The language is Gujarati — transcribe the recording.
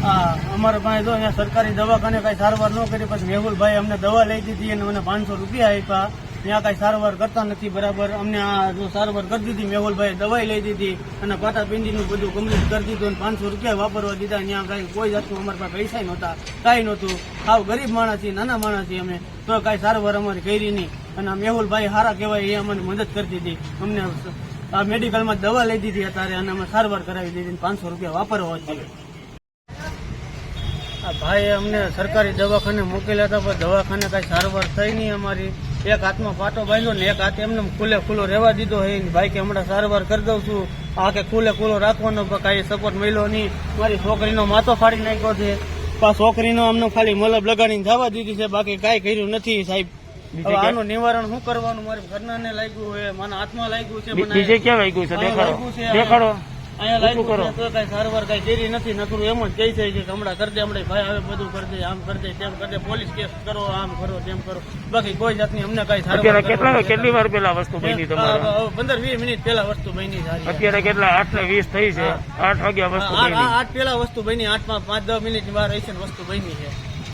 અમારા પાસે જો અહીંયા સરકારી દવાખાને કઈ સારવાર ન કરી, પછી મેહુલભાઈ અમને દવા લઈ દીધી અને મને 500 રૂપિયા આપ્યા. ત્યાં કઈ સારવાર કરતા નથી બરાબર. અમને આ જો સારવાર કરી દીધી, મેહુલભાઈ દવાઈ લઈ દીધી અને પાટાપિંડીનું બધું કમ્પ્લીટ કરી દીધું અને 500 રૂપિયા વાપરવા દીધા. ત્યાં કઈ કોઈ જાતનું અમારા પાસે પૈસા નહોતા, કાંઈ નહોતું. સાવ ગરીબ માણસ છીએ, નાના માણસ છીએ અમે, તો કઈ સારવાર અમારી કરી નહીં. અને મેહુલભાઈ સારા કહેવાય, એ અમને મદદ કરતી હતી. અમને આ મેડિકલમાં દવા લઈ દીધી અત્યારે અને અમે સારવાર કરાવી દીધી, 500 રૂપિયા વાપરવા દીધા. ભાઈ અમને સરકારી દવાખાને મોકલ્યા હતા, પણ દવાખાને કઈ સારવાર થઈ નહીં અમારી. એક હાથમાં પાટો બાંધ્યો ને એક હાથ એમને ખુલ્લો રહેવા દીધો હે. ભાઈ કે હમણાં સારવાર કરી દઉં છું, આ કે ખુલ્લો રાખવાનો, કઈ સપોર્ટ મળ્યો નહીં. મારી છોકરીનો માથો ફાડી નાખ્યો છે, છોકરીનો અમને ખાલી મલબ લગાડીને જવા દીધી છે, બાકી કાંઈ કર્યું નથી સાહેબ. હવે આનું નિવારણ શું કરવાનું? મારે ઘરનાને લાગ્યું છે, મારા હાથમાં લાગ્યું છે, બીજે ક્યાં લાગ્યું છે? દેખાડો. અહીંયા લાગ્યું તો કઈ સારવાર કઈ કરી નથી. નકરું એમ જ કહી છે કે હમણાં કરી દે, હમણાં ભાઈ હવે બધું કરી દે, આમ કરી દે, તેમ કરી દે, પોલીસ કેસ કરો, આમ કરો, તેમ કરો. બાકી કોઈ જાતની અમને કઈ સારવાર. કેટલી વાર પેલા વસ્તુ બની? 15-20 મિનિટ પેલા વસ્તુ બની. અત્યારે કેટલા 8:20 થઈ છે? 8 વાગ્યા વસ્તુ બની. 8 પેલા વસ્તુ બની, 8 માં 5-10 મિનિટ વાર હશે વસ્તુ બની છે.